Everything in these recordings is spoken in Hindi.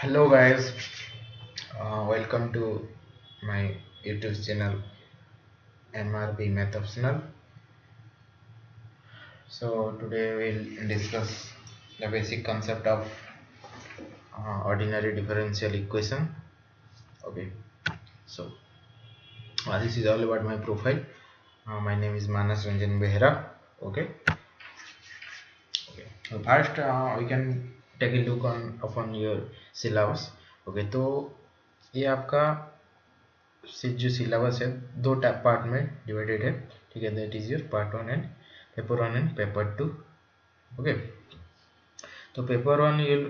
Hello guys, welcome to my YouTube channel MRB Math Optional. So today we'll discuss the basic concept of ordinary differential equation. Okay, so this is all about my profile. My name is Manas Ranjan Behra. Okay. So first we can take a look upon your syllabus. Okay, तो ये आपका जो सिलेबस है दो पार्ट में डिवाइडेड है. ठीक है, that is your part 1 and paper 2. Okay, तो paper 1 you'll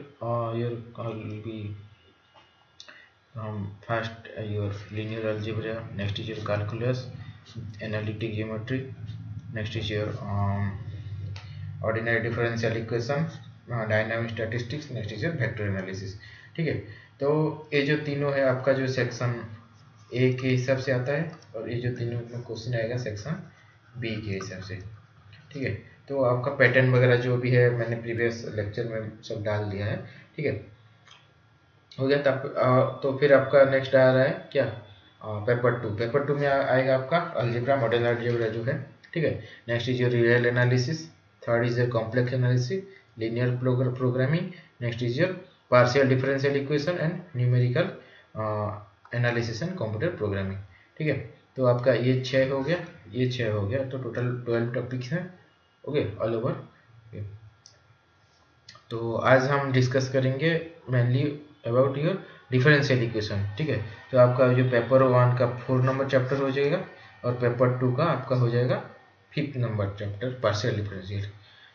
be first your linear algebra, next is your calculus, analytic geometry, next is your ordinary differential equation, dynamic statistics, next is your vector analysis. ठीक है, तो ये जो तीनों है आपका जो सेक्शन ए के हिसाब से आता है और ये जो तीनों में क्वेश्चन आएगा सेक्शन बी के हिसाब से. ठीक है, तो आपका पैटर्न वगैरह जो भी है मैंने प्रीवियस लेक्चर में सब डाल दिया है. ठीक है, हो गया. तब तो फिर आपका नेक्स्ट आ रहा है क्या, पेपर टू में आएगा आपका अलजेब्रा, मॉडल अलजेब्रा जो है. ठीक है, next is your real analysis, third is your complex analysis, linear programming, next is your partial differential equation and numerical analysis and computer programming. ठीक है, तो आपका ये 6 हो गया, ये 6 हो गया, तो टोटल 12 टॉपिक्स हैं. Okay, all over. तो आज हम डिस्कस करेंगे mainly about your differential equation. ठीक है, तो आपका जो पेपर 1 का 4 नंबर चैप्टर हो जाएगा और पेपर 2 का आपका हो जाएगा 5th number chapter partial differential.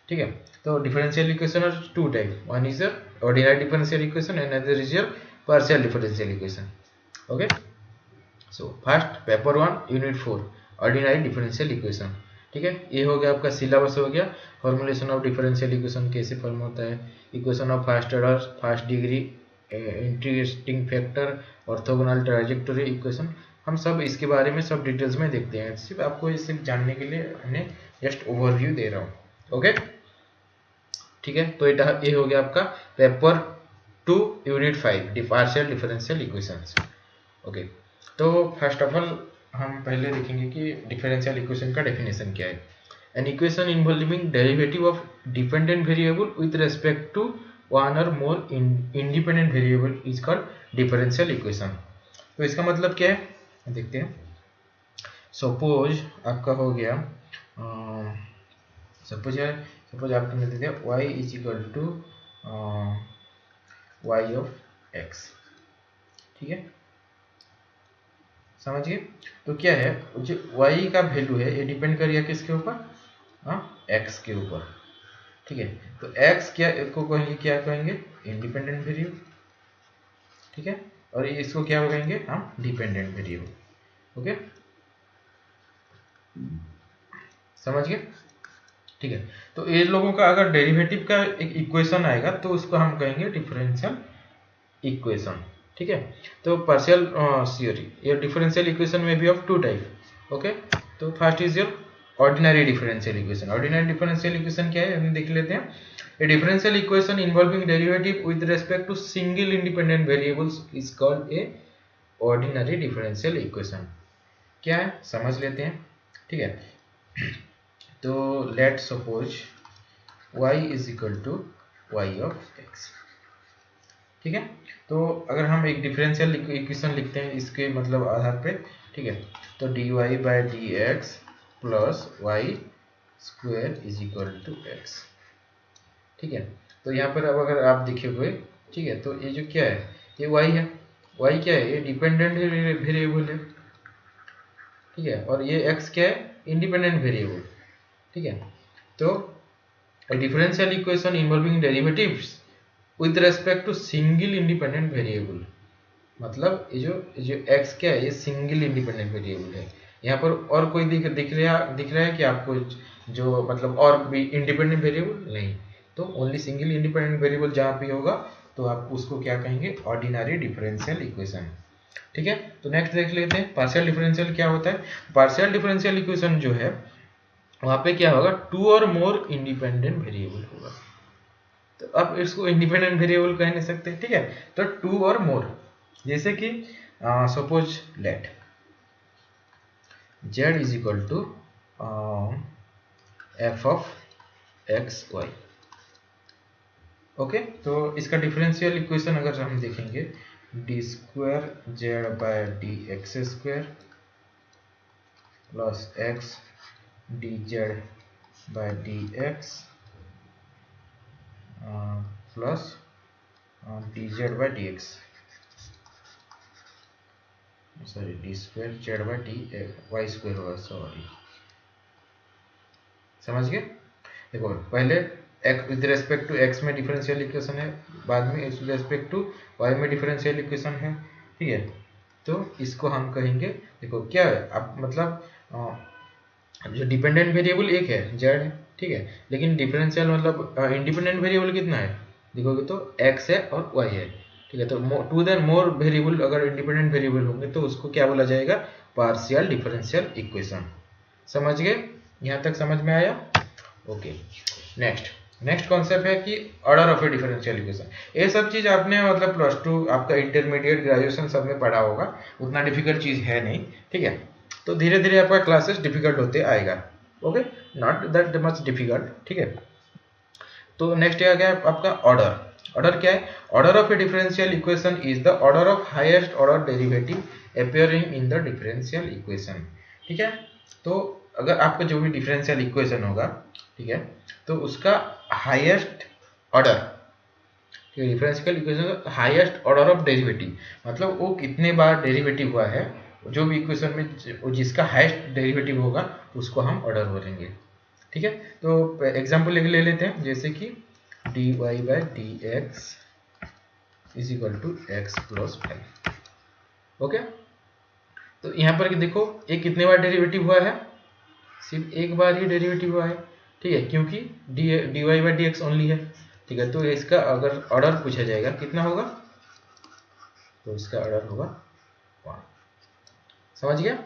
ठीक है, तो differential equation are two type, one is ordinary differential equation and other is your partial differential equation. Okay, so first paper 1 unit 4 ordinary differential equation. ठीक है, ये हो गया आपका सिलेबस हो गया. फॉर्मुलेशन ऑफ डिफरेंशियल इक्वेशन कैसे फॉर्म होता है, equation of first order, first degree, integrating factor, orthogonal trajectory equation, हम सब इसके बारे में सब डिटेल्स में देखते हैं. सिर्फ आपको ये सिर्फ जानने के लिए हमने जस्ट ओवरव्यू दे रहा हूँ. ओके, ठीक है, तो ये हो गया आपका paper 2 unit 5 partial differential equations. Okay, तो फर्स्ट ऑफ ऑल हम पहले देखेंगे कि डिफरेंशियल इक्वेशन का डेफिनेशन क्या है. An equation involving derivative of dependent variable with respect to one or more independent variable is called differential equation. तो इसका मतलब क्या है देखते हैं. सपोज आपका हो गया, सपोज आपने दे दिया y is equal to y of x. ठीक है, समझिए. तो क्या है, जो y का वैल्यू है ये डिपेंड करेगा किसके ऊपर, x के ऊपर. ठीक है, तो x क्या को कहेंगे, क्या कहेंगे, इंडिपेंडेंट वेरिएबल. ठीक है, और इसको क्या कहेंगे हम, डिपेंडेंट वेरिएबल. ओके, समझ गए. ठीक है, तो ये लोगों का अगर डेरिवेटिव का एक इक्वेशन आएगा तो उसको हम कहेंगे डिफरेंशियल इक्वेशन. ठीक है, तो पार्शियल सॉरी ये डिफरेंशियल इक्वेशन में भी ऑफ टू टाइप. ओके, तो first is your ordinary differential equation. Ordinary differential equation क्या है हम देख लेते हैं. A differential equation involving derivative with respect to single independent variables is called a ordinary differential equation. क्या है समझ लेते हैं. ठीक है, तो let suppose y is equal to y of x. ठीक है, तो अगर हम एक डिफरेंशियल इक्वेशन लिखते हैं इसके मतलब आधार पे. ठीक है, तो dy by d x plus y square is equal to x. ठीक है, तो यहाँ पर अब अगर आप देखे हुए, ठीक है, तो ये जो क्या है, ये y है. y क्या है, ये डिपेंडेंट वेरिएबल है. ठीक है, और ये x क्या है, इंडिपेंडेंट वेरिएबल. ठीक है, तो differential equation involving derivatives with respect to single independent variable, मतलब ये जो x क्या है, ये सिंगल इंडिपेंडेंट वेरिएबल है. यहाँ पर और कोई दिख रहा है कि आपको जो मतलब और भी इंडिपेंडेंट वेरिएबल नहीं, तो ओनली सिंगल इंडिपेंडेंट वेरिएबल जहाँ भी होगा तो आप उसको क्या कहेंगे, ऑर्डिनरी डिफरेंशियल इक्वेशन. ठीक है, तो नेक्स्ट देख लेते हैं पार्शियल डिफरेंशियल क्या होता है. पार्शियल डिफरेंशियल इक्वेशन जो है वहां पे क्या होगा, टू और मोर इंडिपेंडेंट वेरिएबल होगा. तो अब इसको इंडिपेंडेंट वेरिएबल कह नहीं सकते, ठीक है। तो टू और मोर, जैसे कि suppose let z is equal to f of x y. Okay, तो इसका डिफरेंशियल इक्वेशन अगर हम देखेंगे, d square z by d x square plus x d z by d x plus d z by d x, sorry d square z by d y square होगा, सॉरी, समझ गए। देखो पहले x with respect to x में डिफरेंशियल इक्वेशन है, बाद में x with respect to y में डिफरेंशियल इक्वेशन है, ठीक है। तो इसको हम कहेंगे, देखो क्या है, अब मतलब जो डिपेंडेंट वेरिएबल एक है z है, ठीक है, लेकिन डिफरेंशियल मतलब इंडिपेंडेंट वेरिएबल कितना है, देखोगे तो x है और y है, ठीक है। तो टू देन मोर वेरिएबल अगर इंडिपेंडेंट वेरिएबल होंगे तो उसको क्या बोला जाएगा, पार्शियल डिफरेंशियल इक्वेशन। समझ गए, यहाँ तक समझ में आया। ओके, नेक्स्ट कॉन्सेप्ट है कि order of a differential equation. ये सब चीज आपने मतलब प्लस टू आपका इंटरमीडिएट ग्रेजुएशन सब में पढ़ा होगा, उतना डिफिकल्ट चीज है नहीं, ठीक है। तो धीरे धीरे आपका क्लासेस डिफिकल्ट होते आएगा, okay, not that much difficult, ठीक है। तो नेक्स्ट आ गया आपका ऑर्डर क्या है, order of a differential equation is the order of highest order derivative appearing in the differential equation, ठीक है। तो अगर आपका जो भी डिफरेंशियल इक्वेशन होगा, ठीक है, तो उसका हाईएस्ट ऑर्डर, डिफरेंशियल इक्वेशन का हाईएस्ट ऑर्डर ऑफ डेरिवेटिव, मतलब वो कितने बार डेरिवेटिव हुआ है, जो भी इक्वेशन में जिसका हाईएस्ट डेरिवेटिव होगा उसको हम ऑर्डर बोलेंगे, ठीक है। तो एग्जांपल ले लेते हैं, जैसे कि dy by d x is equal to x plus 5। Okay, तो यहाँ पर देखो ये कितने बार डेरिवेटिव हुआ है, सिर्फ एक बार ही डेरिवेटिव हुआ है, ठीक है, क्योंकि dy by d x only है, ठीक है। तो इसका अगर ऑर्डर पूछा जाएगा कितना होगा, तो इसका ऑर्डर होगा 1। समझ गया।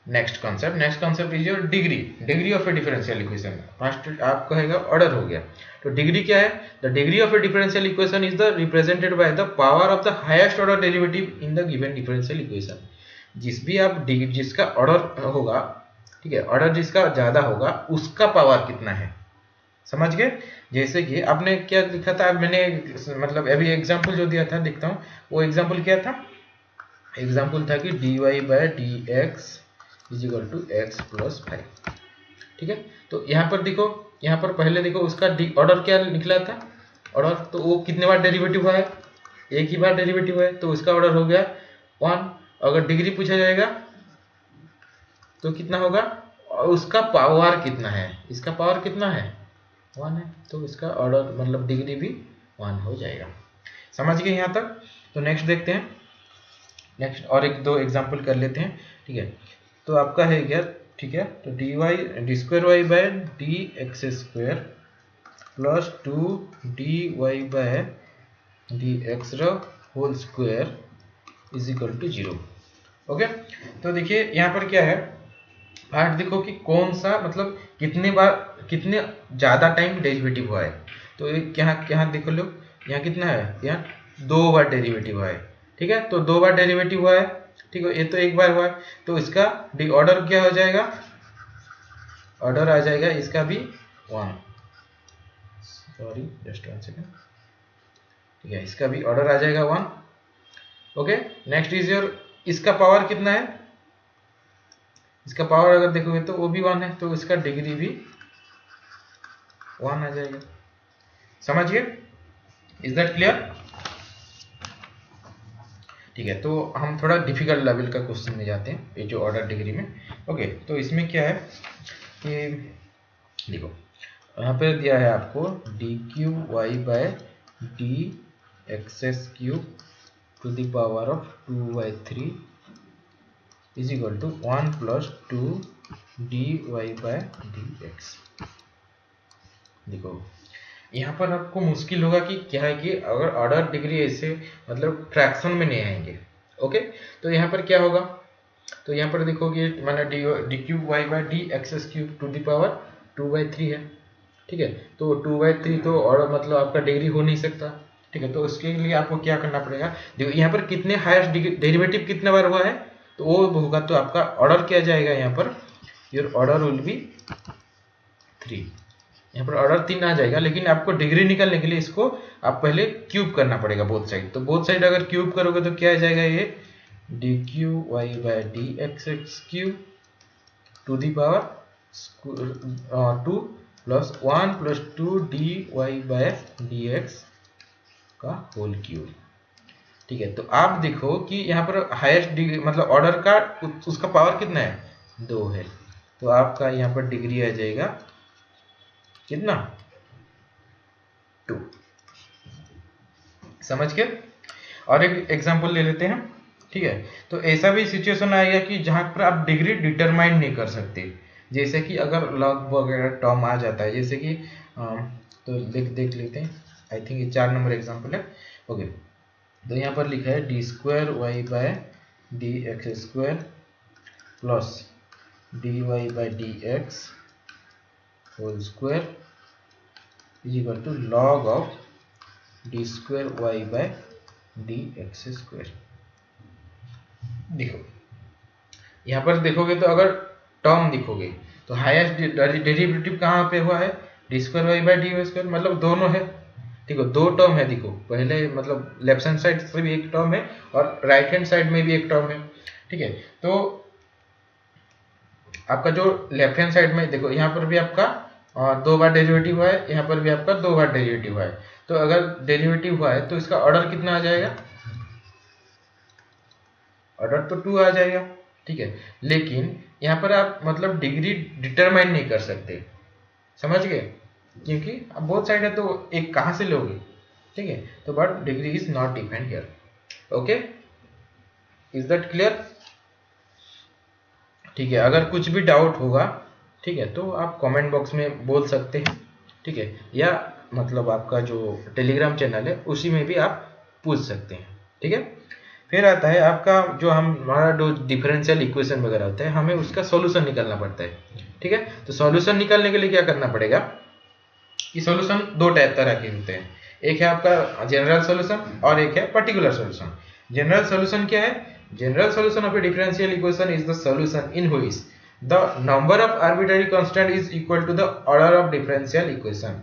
Next concept is your degree of a differential equation. First आप कहेगा ऑर्डर हो गया, तो डिग्री क्या है, the degree of a differential equation is the represented by the power of the highest order derivative in the given differential equation. जिसका ऑर्डर होगा, ठीक है, ऑर्डर जिसका ज्यादा होगा उसका पावर कितना है, समझ गए। जैसे कि आपने क्या लिखा था, मैंने मतलब अभी एग्जांपल जो दिया था, देखता हूँ वो एग्जांपल क्या था, एग्जांपल था कि dy by d x is equal to x plus 5, ठीक है। तो यहाँ पर देखो, यहाँ पर पहले देखो उसका ऑर्डर क्या निकला था, ऑर्डर तो वो कितने बार डेरिवेटिव हुआ है, एक ही बार डेरिवेटिव है, तो उसका ऑर्डर हो गया 1। अगर डिग्री पूछा जाएगा तो कितना होगा, और उसका पावर कितना है, इसका पावर कितना है 1 है, तो इसका ऑर्डर मतलब डिग्री भी 1 हो जाएगा। समझ गए यहाँ तक। तो नेक्स्ट देखते हैं, नेक्स्ट और एक दो एग्जांपल कर लेते हैं, ठीक है। तो आपका है क्या, ठीक है, तो d square y by d x square plus 2 dy by d x whole square is equal to 0। Okay, तो देखिए यहाँ पर क्या है, पार्ट देखो कि कौन सा मतलब कितने बार कितने ज्यादा टाइम डेरिवेटिव हुआ है। तो यहाँ देखो लो, यहाँ कितना है, यहाँ 2 बार डेरिवेटिव हुआ है, ठीक है। तो 2 बार डेरिवेटिव हुआ है, ठीक है, ये तो एक बार हुआ है, तो इसका ऑर्डर क्या हो जाएगा, ऑर्डर आ जाएगा इसका भी 1, सॉरी जस्ट 1 सेकेंड, ठीक है, इसका भी ऑर्डर आ जाएगा 1। ओके, नेक्स्ट इज योर, इसका पावर कितना है, इसका पावर अगर देखोगे तो वो भी 1 है, तो इसका डिग्री भी 1 आ जाएगा। समझिए, इज दैट क्लियर, ठीक है। तो हम थोड़ा डिफिकल्ट लेवल का क्वेश्चन में जाते हैं, ये जो ऑर्डर डिग्री में। ओके, तो इसमें क्या है कि देखो यहाँ पे दिया है आपको d cube y by d x cube to the power of 2/3 is equal to 1 plus 2 d y by d x. देखो यहाँ पर आपको मुश्किल होगा कि क्या है कि अगर ऑर्डर डिग्री ऐसे मतलब फ्रैक्शन में नहीं आएंगे। ओके, तो यहाँ पर क्या होगा, तो यहाँ पर देखोगे मैंने d cube y by d x cube to the power 2/3 है, ठीक है। तो 2/3 तो और मतलब आपका डिग्री हो नहीं सकता, ठीक है। तो उसके लिए आपको क्या करना पड़ेगा, देखो यहाँ पर कितने हाईएस्ट डेरिवेटिव कितने बार हुआ है, तो वो होगा तो आपका ऑर्डर किया जाएगा, यहाँ per your order will be 3, यहाँ पर ऑर्डर 3 आ जाएगा। लेकिन आपको डिग्री निकालने के लिए इसको आप पहले क्यूब करना पड़ेगा बोथ साइड। तो बोथ साइड अगर क्यूब करोगे तो क्या आ जाएगा, ये d cube y by d x x cube to the power 2 plus 1 plus 2 d y by d x का होल क्यूब, ठीक है। तो आप देखो कि यहाँ पर हाईएस्ट डिग्री मतलब ऑर्डर का उसका पावर कितना है, 2 है। तो आपका यहाँ पर डिग्री आ जाएगा कितना, 2। समझ के। और एक एग्जांपल ले लेते हैं, ठीक है। तो ऐसा भी सिचुएशन आएगा कि जहां पर आप डिग्री डिटरमाइन नहीं कर सकते, जैसे कि अगर लॉग वगैरह टर्म आ जाता है, जैसे कि तो देख लेते हैं। आई थिंक ये 4 नंबर एग्जांपल है। ओके, तो यहाँ पर लिखा है d square y by d x square plus d y by d x whole square is equal to log of d square y by d x square. देखो यहाँ पर देखोगे तो अगर टर्म देखोगे तो हाईएस्ट डेरिवेटिव कहाँ पे हुआ है, d square y by d square, मतलब दोनों है। देखो 2 टर्म है, देखो पहले मतलब लेफ्ट हैंड साइड से भी एक टर्म है और राइट हैंड साइड में भी एक टर्म है, ठीक है। तो आपका जो लेफ्ट हैंड साइड में देखो यहाँ पर भी आपका 2 बार डेरिवेटिव हुआ है, यहाँ पर भी आपका 2 बार डेरिवेटिव हुआ है। तो अगर डेरिवेटिव हुआ है तो इसका ऑर्डर कितना आ जाएगा, ऑर्डर तो 2 आ जाएगा, ठीक है। लेकिन यहाँ पर आप मतलब डिग्री डिटरमाइन नहीं कर सकते, समझ गए, क्योंकि अब बोथ साइड है तो एक कहाँ से लोगे, ठीक है। तो but degree is not defined here. Okay, is that clear, ठीक है। अगर कुछ भी डाउट होगा, ठीक है, तो आप कमेंट बॉक्स में बोल सकते हैं, ठीक है, या मतलब आपका जो टेलीग्राम चैनल है उसी में भी आप पूछ सकते हैं, ठीक है। फिर आता है आपका जो हमारा जो डिफरेंशियल इक्वेशन वगैरह होता है, हमें उसका सॉल्यूशन निकालना पड़ता है, ठीक है। तो सॉल्यूशन निकालने के लिए क्या करना पड़ेगा कि सॉल्यूशन 2 तरह के होते हैं, एक है आपका जनरल सॉल्यूशन और एक है पर्टिकुलर सॉल्यूशन। जनरल सॉल्यूशन क्या है, general solution of a differential equation is the solution in which the number of arbitrary constant is equal to the order of differential equation,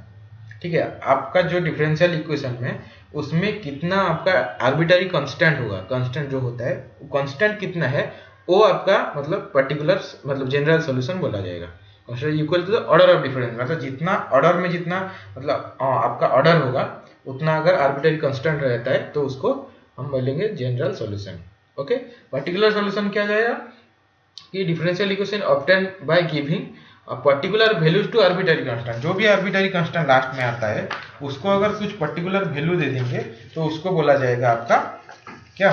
ठीक है। आपका जो डिफरेंशियल इक्वेशन में उसमें कितना आपका आर्बिट्ररी कांस्टेंट होगा, कांस्टेंट जो होता है कांस्टेंट कितना है, वो आपका मतलब पर्टिकुलर मतलब जनरल सॉल्यूशन बोला जाएगा। Constant equal to the order of difference, मतलब जितना ऑर्डर में जितना मतलब आपका ऑर्डर होगा उतना अगर आर्बिट्ररी कांस्टेंट रहता है तो उसको हम बोलेंगे general solution. Okay, particular solution क्या जाएगा कि differential equation obtain by giving particular values to arbitrary constant, जो भी आर्बिट्ररी कांस्टेंट लास्ट में आता है उसको अगर कुछ पर्टिकुलर वैल्यू दे देंगे तो उसको बोला जाएगा आपका क्या,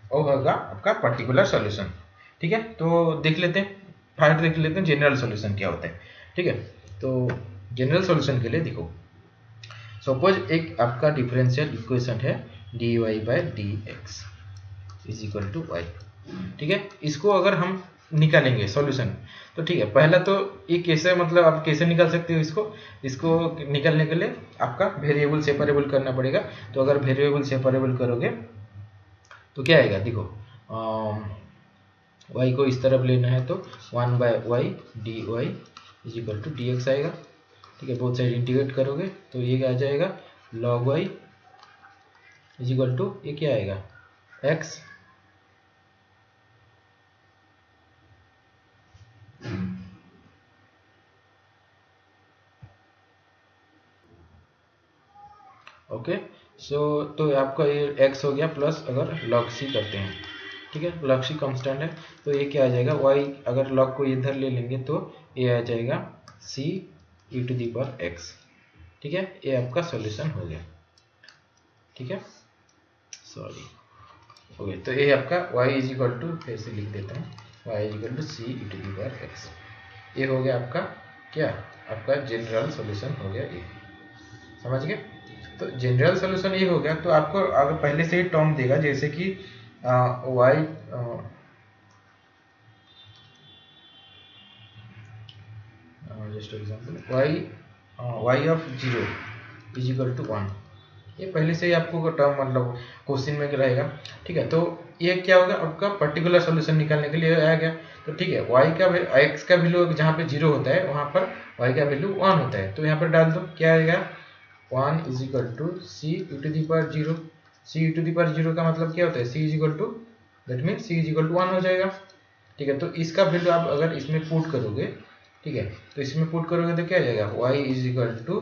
वो होगा आपका पर्टिकुलर सॉल्यूशन, ठीक है। तो देख लेते हैं, फाइनल देख लेते हैं जनरल सॉल्यूशन क्या होता है, ठीक है। तो जनरल सॉल्यूशन के लिए देखो, सपोज एक आपका डिफरेंशियल इक्वेशन है d y by d x is equal to y, ठीक है। इसको अगर हम निकालेंगे सॉल्यूशन, तो ठीक है, पहला तो ये कैसे मतलब आप कैसे निकाल सकते हो इसको निकालने के लिए आपका वेरिएबल सेपरेबल करना पड़ेगा। तो अगर वेरिएबल सेपरेबल करोगे तो क्या आएगा, देखो y को इस तरफ लेना है तो 1 by y d y is equal to d x आएगा, ठीक है। बोथ साइड इंटीग्रेट करोगे तो ये आ जाएगा log y is equal to ये क्या आएगा x, ओके। सो तो आपका ये x हो गया प्लस अगर log c करते हैं, ठीक है, log c कांस्टेंट है तो ये क्या आ जाएगा y, अगर log को इधर ले लेंगे तो ये आ जाएगा c e to the power x, ठीक है। ये आपका सॉल्यूशन हो गया, ठीक है, सॉरी ओके। तो ये आपका y इज इक्वल टू, फिर से लिख देता हूँ, y is equal to c e to the power x, ये हो गया आपका क्या, आपका जनरल सॉल्यूशन हो गया ये, समझ गए। तो जनरल सॉल्यूशन ये हो गया। तो आपको अगर पहले से ही टर्म देगा जैसे कि y just example y of 0 is equal to 1, ये पहले से ही आपको टर्म मतलब क्वेश्चन में रहेगा। ठीक है, तो ये क्या होगा आपका पर्टिकुलर सोल्यूशन निकालने के लिए आ गया। तो ठीक है, y का x का वैल्यू जहाँ पे 0 होता है वहाँ पर y का वैल्यू 1 होता है, तो यहाँ पर डाल दो, क्या आएगा 1 is equal to C e to the power 0। C e to the power 0 का मतलब क्या होता है, C is equal to, that mean C is equal to 1 हो जाएगा। ठीक है, तो इसका वैल्यू आप अगर इसमें पुट करोगे, ठीक है, तो इसमें पुट करोगे तो क्या आ जाएगा y is equal to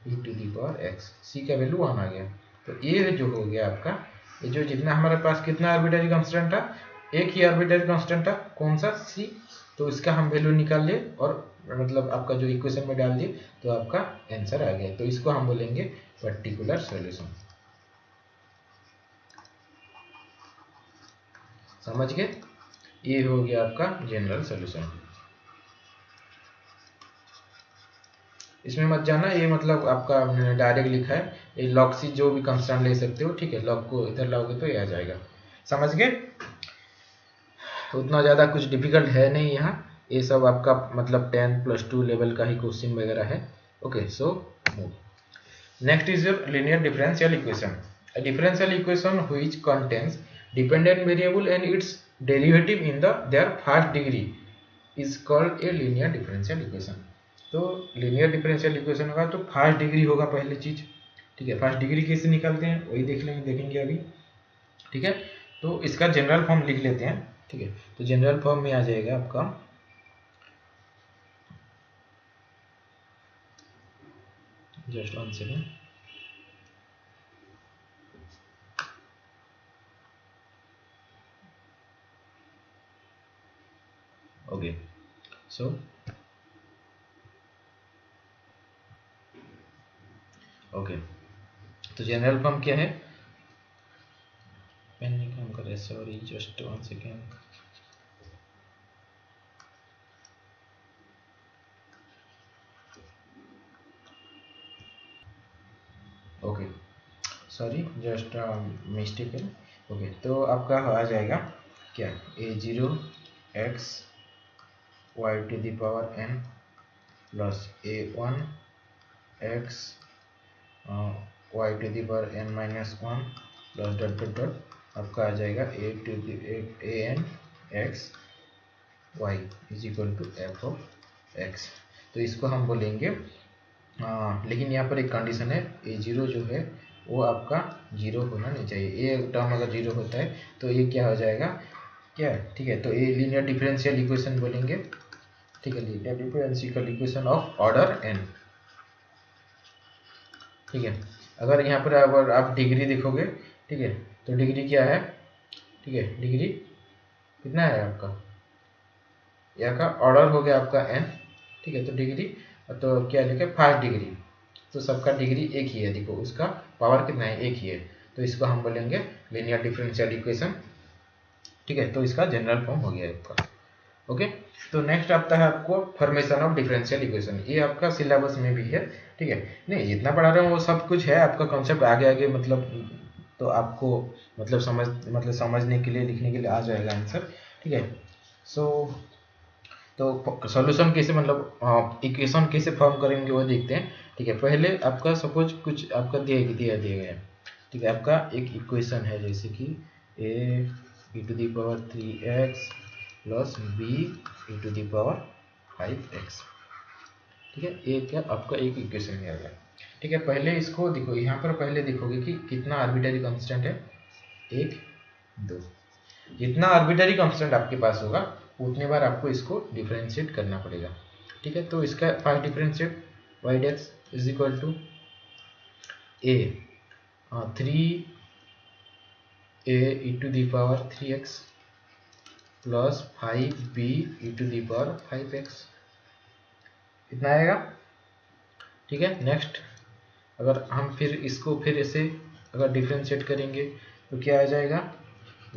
e to the power x, C का वैल्यू 1 आ गया। तो ये जो हो गया आपका, ये जो जितना हमारे पास कितना आर्बिट्ररी कांस्टेंट था, एक ही आर्बिट्ररी कांस्टेंट था, कौन सा, सी, तो इसका हम वैल्यू निकाल लिए और मतलब आपका जो इक्वेशन में डाल दिए तो आपका आंसर आ गया। तो इसको हम बोलेंगे पर्टिकुलर सॉल्यूशन। समझ गए, ये हो गया आपका जनरल सॉल्यूशन। इसमें मत जाना, ये मतलब आपका डायरेक्ट लिखा है, ये लॉग सी जो भी कांस्टेंट ले सकते हो। ठीक है, लॉग को इधर लाओगे तो ये आ जाएगा। समझ गए, उतना ज़्यादा कुछ डिफिकल्ट है नहीं यहाँ, ये सब आपका मतलब 10+2 लेवल का ही क्वेश्चन वगैरह है। Okay, so next is your linear differential equation. A differential equation which contains dependent variable and its derivative in their first degree is called a linear differential equation। तो लीनियर डिफरेंशियल इक्वेशन होगा तो फर्स्ट डिग्री होगा पहली चीज। ठीक है, फर्स्ट डिग्री कैसे निकालते हैं वही देखेंगे अभी। ठीक है, तो इसका जनरल फॉर्म लिख लेते हैं। ठीक है, तो जनरल फॉर्म में आ जाएगा आपका, just 1 second, okay, so okay, तो जनरल फॉर्म क्या है, पेन नहीं काम कर रहा है, sorry, just 1 second. Okay, sorry, just mistake है। ओके, तो आपका आ जाएगा क्या, a0 x y to the power n plus a1 x y to the power n minus 1 plus dot dot dot आपका आ जाएगा an x y is equal to f of x। तो इसको हम बोलेंगे, लेकिन यहाँ पर एक कंडीशन है, a0 जो है वो आपका 0 होना नहीं चाहिए। ये टर्म अगर 0 होता है तो ये क्या हो जाएगा, क्या, ठीक है, तो ये लीनियर डिफरेंशियल इक्वेशन बोलेंगे। ठीक है, linear differential equation of order n। ठीक है, अगर यहाँ पर अगर आप डिग्री देखोगे, ठीक है, तो डिग्री क्या है, ठीक है, डिग्री कितना है आपका, यहाँ का ऑर्डर हो गया आपका n। ठीक है, तो डिग्री तो क्या लिखे, फर्स्ट डिग्री, तो सबका डिग्री एक ही है, देखो उसका पावर कितना है, एक ही है, तो इसको हम बोलेंगे लीनियर डिफरेंशियल इक्वेशन। ठीक है, तो इसका जनरल फॉर्म हो गया आपका। ओके, तो नेक्स्ट आता है आपको फॉर्मेशन ऑफ डिफरेंशियल इक्वेशन, ये आपका सिलेबस में भी है। ठीक है, नहीं जितना पढ़ा रहे हो वो सब कुछ है, आपका कॉन्सेप्ट आगे आगे मतलब तो आपको मतलब समझने के लिए, लिखने के लिए आ जाएगा आंसर। ठीक है, सो तो सॉल्यूशन कैसे मतलब इक्वेशन कैसे फॉर्म करेंगे वो देखते हैं। ठीक है, पहले आपका सपोज कुछ आपका दिया गया है। ठीक है, आपका एक इक्वेशन है जैसे कि a e to the power 3x plus b e to the power 5x। ठीक है, ये क्या आपका एक इक्वेशन दिया गया। ठीक है, पहले इसको देखो, यहाँ पर पहले देखोगे कि कितना आर्बिट्ररी कांस्टेंट है, 1 2। जितना आर्बिट्ररी कांस्टेंट आपके पास होगा उतने बार आपको इसको डिफरेंशिएट करना पड़ेगा। ठीक है, तो इसका फाइव डिफरेंशिएट y डेक्स is equal to a 3a e to the power 3x plus 5b e to the power 5x, इतना आएगा। ठीक है, नेक्स्ट अगर हम फिर इसको फिर ऐसे अगर डिफरेंशिएट करेंगे तो क्या आ जाएगा,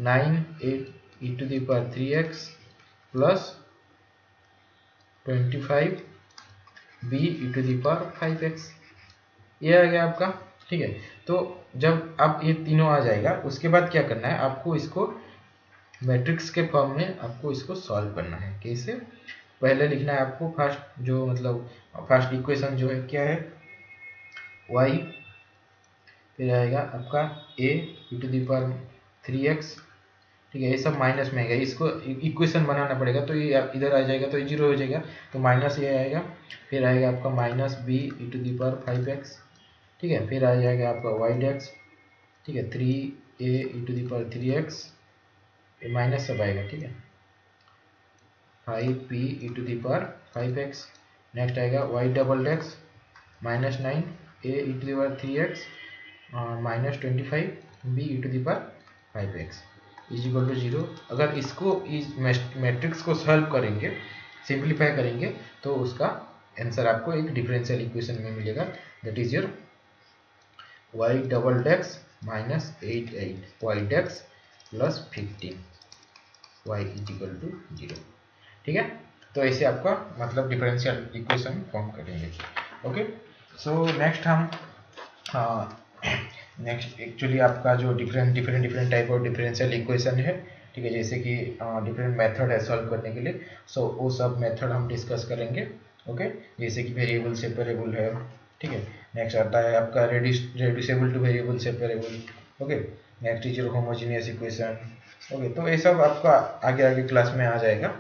9a e to the power 3x plus 25b e to the power 5x, ये आ गया आपका। ठीक है, तो जब आप ये तीनों आ जाएगा उसके बाद क्या करना है, आपको इसको मैट्रिक्स के फॉर्म में आपको इसको सॉल्व करना है। कैसे, पहले लिखना है आपको फर्स्ट जो मतलब फर्स्ट इक्वेशन जो है क्या है y, फिर आएगा आपका a e⁻3x, ठीक है। ये सब माइनस में आएगा, इसको इक्वेशन बनाना पड़ेगा, तो ये इधर आ जाएगा तो ये जीरो हो जाएगा, तो माइनस ये आएगा। फिर आएगा आपका माइनस b e⁻5x, ठीक है। फिर आ जाएगा आपका y', ठीक है, 3a e⁻3x, ये माइनस सब आएगा, ठीक है, 5p e⁻5x। नेक्स्ट आएगा y', -9a e⁻3x -25b e⁻5x is equal to 0। अगर इसको इस मैट्रिक्स को सॉल्व करेंगे, सिंप्लीफाई करेंगे, तो उसका आंसर आपको एक डिफरेंशियल इक्वेशन में मिलेगा, that is your y', -8 y' plus 15 y is equal to 0, ठीक है। तो ऐसे आपका मतलब डिफरेंशियल इक्वेशन फॉर्म करेंगे। ओके, सो नेक्स्ट हम नेक्स्ट एक्चुअली आपका जो different type of differential equation है, ठीक है, जैसे कि डिफरेंट मेथड है सॉल्व करने के लिए, सो वो सब मेथड हम डिस्कस करेंगे। ओके, जैसे कि वेरिएबल सेपरेबल है, ठीक है। नेक्स्ट आता है आपका reducible two variable separable. Okay, next is your homogeneous equation. Okay, तो ये सब आपका आगे आगे क्लास में आ जाएगा।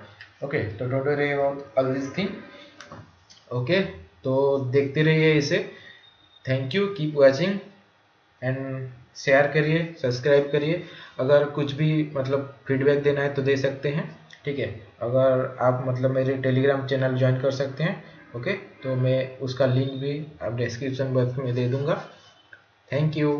ओके, तो don't worry about all this thing. Okay, तो देखते रहिए इसे। Thank you, keep watching and share करिए, सब्सक्राइब करिए। अगर कुछ भी मतलब फीडबैक देना है तो दे सकते हैं, ठीक है। अगर आप मतलब मेरे टेलीग्राम चैनल ज्वाइन कर सकते हैं, ओके, तो मैं उसका लिंक भी आप डिस्क्रिप्शन बॉक्स में दे दूंगा। Thank you.